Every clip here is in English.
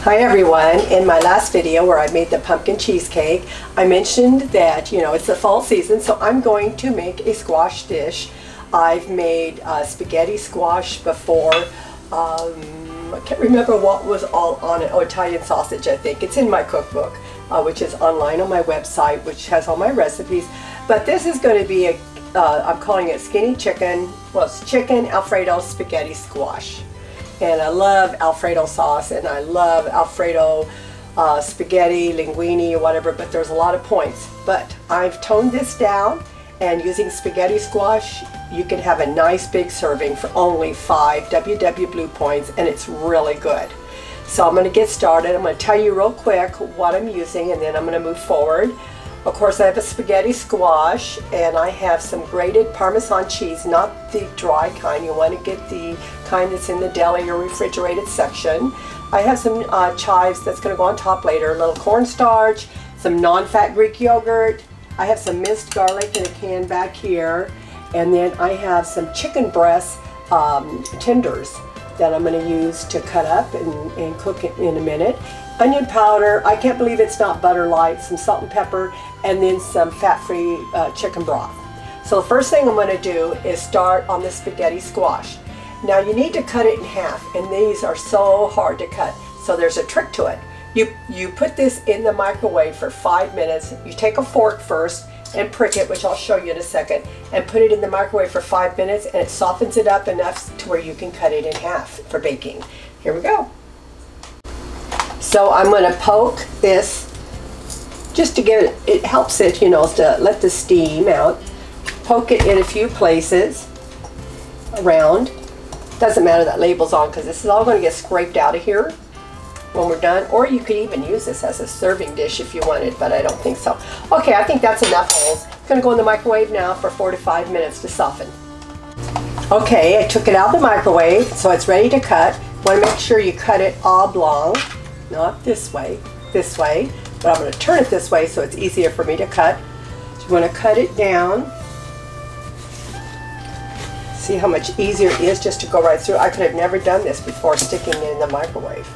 Hi everyone. In my last video where I made the pumpkin cheesecake, I mentioned that, it's the fall season, so I'm going to make a squash dish. I've made spaghetti squash before. I can't remember what was all on it. Oh, Italian sausage, I think. It's in my cookbook, which is online on my website, which has all my recipes. But this is going to be I'm calling it skinny chicken. Well, it's chicken Alfredo spaghetti squash. And I love Alfredo sauce, and I love Alfredo spaghetti, linguine, or whatever, but there's a lot of points. But I've toned this down, and using spaghetti squash, you can have a nice big serving for only 5 WW Blue points, and it's really good. So I'm going to get started. I'm going to tell you real quick what I'm using, and then I'm going to move forward. Of course, I have a spaghetti squash, and I have some grated Parmesan cheese, not the dry kind. You want to get the kind that's in the deli or refrigerated section. I have some chives that's going to go on top later, a little cornstarch, some non-fat Greek yogurt. I have some minced garlic in a can back here, and then I have some chicken breast tenders that I'm going to use to cut up and cook it in a minute. Onion powder, I can't believe it's not butter light, some salt and pepper, and then some fat-free chicken broth. So the first thing I'm going to do is start on the spaghetti squash. Now you need to cut it in half, and these are so hard to cut. So there's a trick to it. You put this in the microwave for 5 minutes. You take a fork first and prick it, which I'll show you in a second, and put it in the microwave for 5 minutes, and it softens it up enough to where you can cut it in half for baking. Here we go. So I'm going to poke this just to give it helps it, to let the steam out. Poke it in a few places around. Doesn't matter that label's on, because this is all going to get scraped out of here when we're done. Or you could even use this as a serving dish if you wanted, but I don't think so. Okay, I think that's enough holes. It's going to go in the microwave now for 4 to 5 minutes to soften. Okay, I took it out of the microwave, so it's ready to cut. Want to make sure you cut it oblong. Not this way, but I'm going to turn it this way so it's easier for me to cut. So you want to cut it down. See how much easier it is just to go right through. I could have never done this before sticking it in the microwave.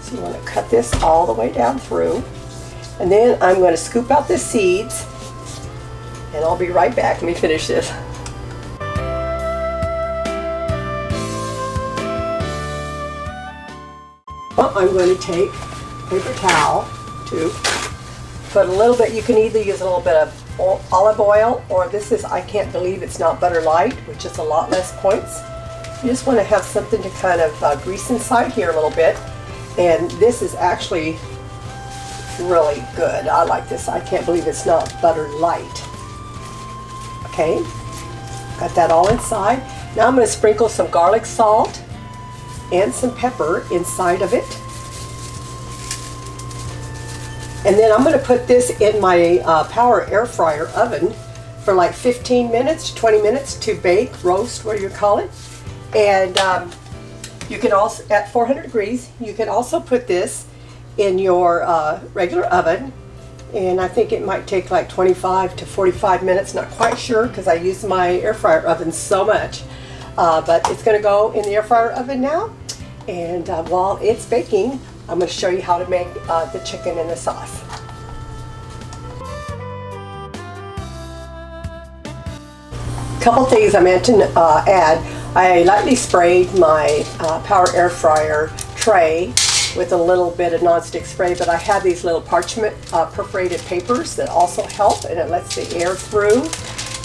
So you want to cut this all the way down through. And then I'm going to scoop out the seeds, and I'll be right back. Let me finish this. Well, I'm going to take a paper towel to put a little bit. You can either use a little bit of olive oil, or this is, I can't believe it's not butter light, which is a lot less points. You just want to have something to kind of grease inside here a little bit. And this is actually really good. I like this. I can't believe it's not butter light. Okay, got that all inside. Now I'm going to sprinkle some garlic salt and some pepper inside of it. And then I'm going to put this in my power air fryer oven for like 15 minutes to 20 minutes to bake, roast, what do you call it. And you can also, at 400 degrees, you can also put this in your regular oven. And I think it might take like 25 to 45 minutes, not quite sure because I use my air fryer oven so much. But it's going to go in the air fryer oven now, and while it's baking, I'm going to show you how to make the chicken and the sauce. Couple things I meant to add. I lightly sprayed my power air fryer tray with a little bit of nonstick spray, but I have these little parchment perforated papers that also help, and it lets the air through.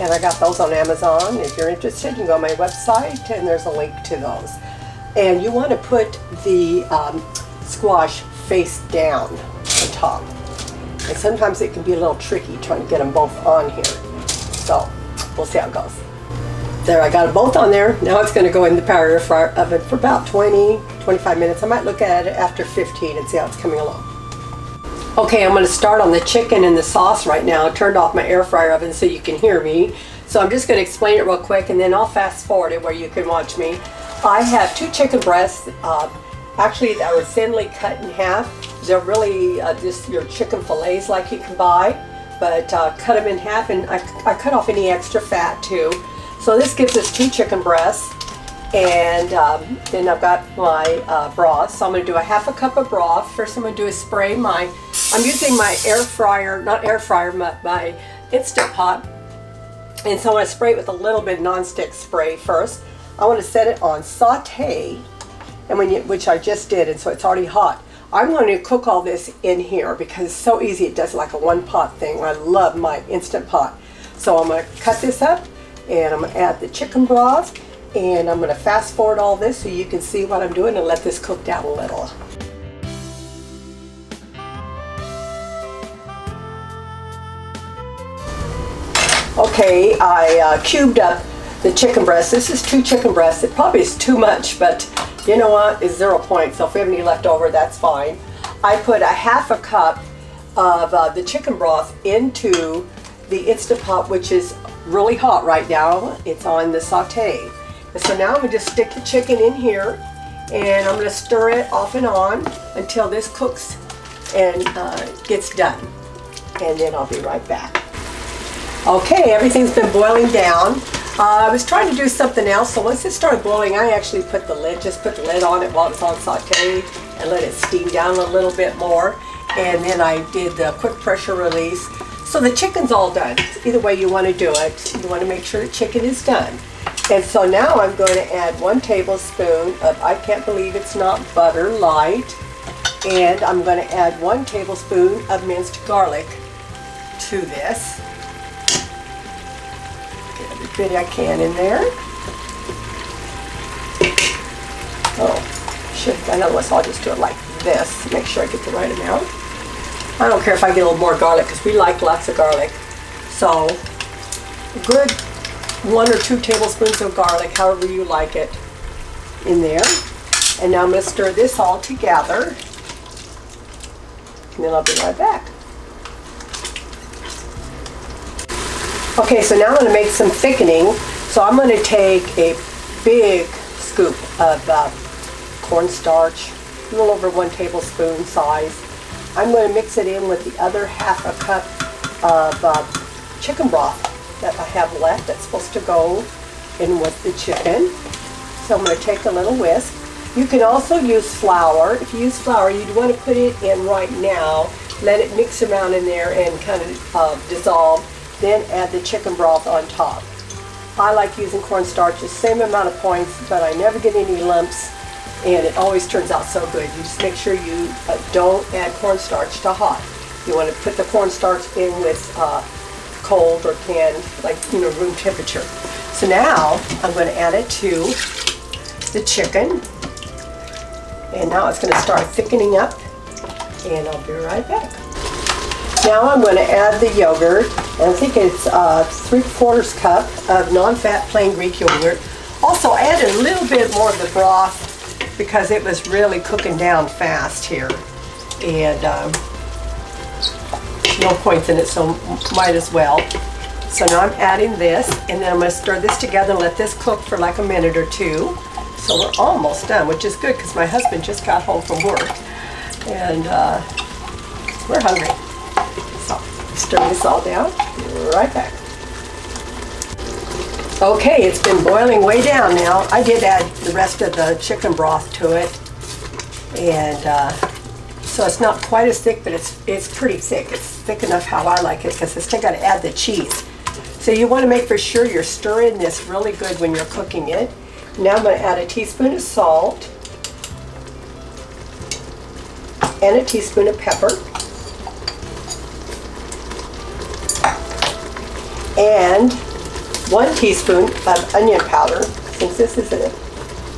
And I got those on Amazon. If you're interested, you can go on my website, and there's a link to those. And you want to put the squash face down on top. And sometimes it can be a little tricky trying to get them both on here. So we'll see how it goes. There, I got them both on there. Now it's going to go in the power air fryer oven for about 20-25 minutes. I might look at it after 15 and see how it's coming along. Okay, I'm going to start on the chicken and the sauce right now. I turned off my air fryer oven so you can hear me. So I'm just going to explain it real quick, and then I'll fast forward it where you can watch me. I have 2 chicken breasts, actually that were thinly cut in half. They're really just your chicken fillets like you can buy, but cut them in half, and I cut off any extra fat too. So this gives us 2 chicken breasts. And then I've got my broth. So I'm going to do a half a cup of broth. First I'm going to do is spray I'm using my air fryer, not air fryer, but my Instant Pot. And so I'm going to spray it with a little bit of nonstick spray first. I want to set it on saute, and which I just did, and so it's already hot. I'm going to cook all this in here because it's so easy. It does like a one pot thing. I love my Instant Pot. So I'm going to cut this up, and I'm going to add the chicken broth, and I'm going to fast forward all this so you can see what I'm doing and let this cook down a little. Okay, I cubed up the chicken breast. This is 2 chicken breasts. It probably is too much, but you know what? It's 0 points. So if we have any left over, that's fine. I put a half a cup of the chicken broth into the Instant Pot, which is really hot right now. It's on the saute. And so now I'm going to just stick the chicken in here, and I'm going to stir it off and on until this cooks and gets done. And then I'll be right back. Okay, everything's been boiling down. I was trying to do something else, so once it started boiling, I actually put the lid on it while it's on saute and let it steam down a little bit more. And then I did the quick pressure release. So the chicken's all done. Either way you want to do it, you want to make sure the chicken is done. And so now I'm going to add 1 tablespoon of, I can't believe it's not butter, light. And I'm going to add 1 tablespoon of minced garlic to this. Get every bit I can in there. Oh, shit, I know this. I'll just do it like this. Make sure I get the right amount. I don't care if I get a little more garlic because we like lots of garlic. So, a good 1 or 2 tablespoons of garlic, however you like it, in there. And now I'm going to stir this all together. And then I'll be right back. Okay, so now I'm going to make some thickening. So I'm going to take a big scoop of cornstarch, a little over 1 tablespoon size. I'm going to mix it in with the other half a cup of chicken broth that I have left that's supposed to go in with the chicken. So I'm going to take a little whisk. You can also use flour. If you use flour, you'd want to put it in right now, let it mix around in there and kind of dissolve, then add the chicken broth on top. I like using cornstarch, the same amount of points, but I never get any lumps, and it always turns out so good. You just make sure you don't add cornstarch to hot. You want to put the cornstarch in with cold or canned, like, room temperature. So now I'm going to add it to the chicken, and now it's going to start thickening up, and I'll be right back. Now I'm going to add the yogurt, and I think it's 3/4 cup of non-fat plain Greek yogurt. Also, I added a little bit more of the broth because it was really cooking down fast here, and no points in it, so might as well. So now I'm adding this, and then I'm going to stir this together and let this cook for like a minute or 2. So we're almost done, which is good because my husband just got home from work, and we're hungry. So stir this all down, right back. Okay, it's been boiling way down now. I did add the rest of the chicken broth to it, and so it's not quite as thick, but it's pretty thick. It's thick enough how I like it because I still got to add the cheese. So you want to make for sure you're stirring this really good when you're cooking it. Now I'm going to add a teaspoon of salt and a teaspoon of pepper and 1 teaspoon of onion powder. Since this is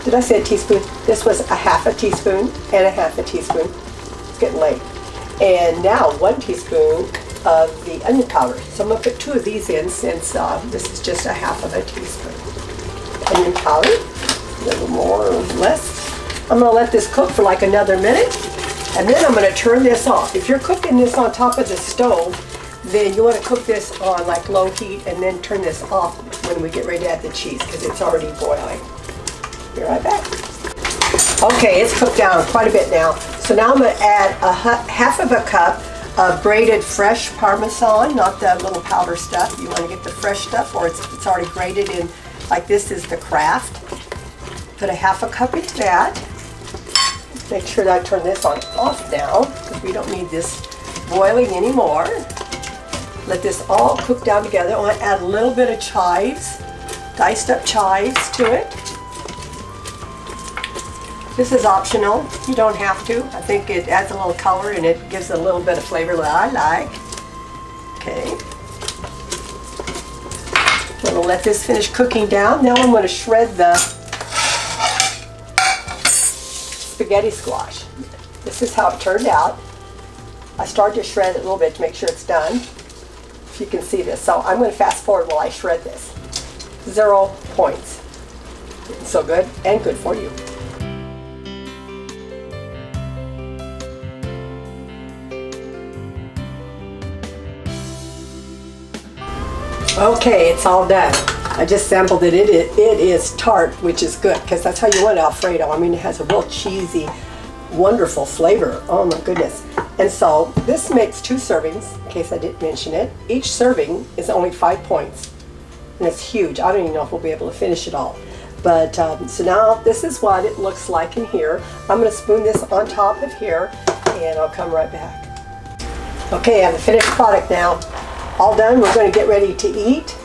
did I say a teaspoon? This was a half a teaspoon and a half a teaspoon. It's getting late. And now 1 teaspoon of the onion powder. So I'm going to put 2 of these in since this is just a half of a teaspoon. Onion powder, a little more or less. I'm going to let this cook for like another minute, and then I'm going to turn this off. If you're cooking this on top of the stove, then you want to cook this on like low heat and then turn this off when we get ready to add the cheese because it's already boiling. Be right back. Okay, it's cooked down quite a bit now. So now I'm going to add half of a cup of grated fresh Parmesan, not the little powder stuff. You want to get the fresh stuff, or it's already grated in, like this is the Kraft. Put a half a cup into that. Make sure that I turn this on off now, because we don't need this boiling anymore. Let this all cook down together. I want to add a little bit of chives, diced up chives to it. This is optional. You don't have to. I think it adds a little color and it gives a little bit of flavor that I like. Okay. I'm going to let this finish cooking down. Now I'm going to shred the spaghetti squash. This is how it turned out. I started to shred it a little bit to make sure it's done. If you can see this. So I'm going to fast forward while I shred this. 0 points. So good and good for you. Okay, it's all done. I just sampled it. It is tart, which is good, because that's how you want Alfredo. I mean, it has a real cheesy, wonderful flavor. Oh my goodness. And so this makes 2 servings, in case I didn't mention it. Each serving is only 5 points. And it's huge. I don't even know if we'll be able to finish it all. But so now this is what it looks like in here. I'm going to spoon this on top of here, and I'll come right back. Okay, I have the finished product now. All done. We're going to get ready to eat.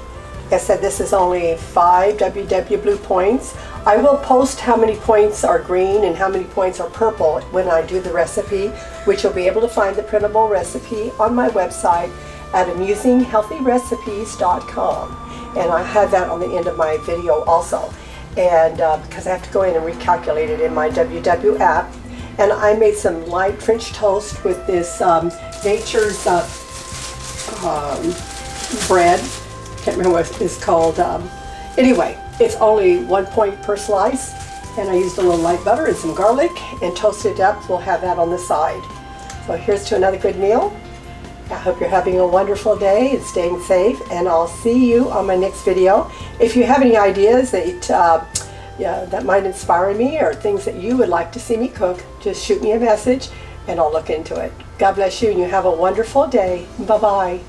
Like I said, this is only 5 WW Blue points. I will post how many points are green and how many points are purple when I do the recipe, which you'll be able to find the printable recipe on my website at amusinghealthyrecipes.com. And I have that on the end of my video also. And because I have to go in and recalculate it in my WW app. And I made some light French toast with this Nature's bread. Can't remember what it's called. Anyway, it's only 1 point per slice, and I used a little light butter and some garlic and toasted it up. We'll have that on the side. So here's to another good meal. I hope you're having a wonderful day and staying safe, and I'll see you on my next video. If you have any ideas that might inspire me, or things that you would like to see me cook, just shoot me a message and I'll look into it. God bless you, and you have a wonderful day. Bye-bye.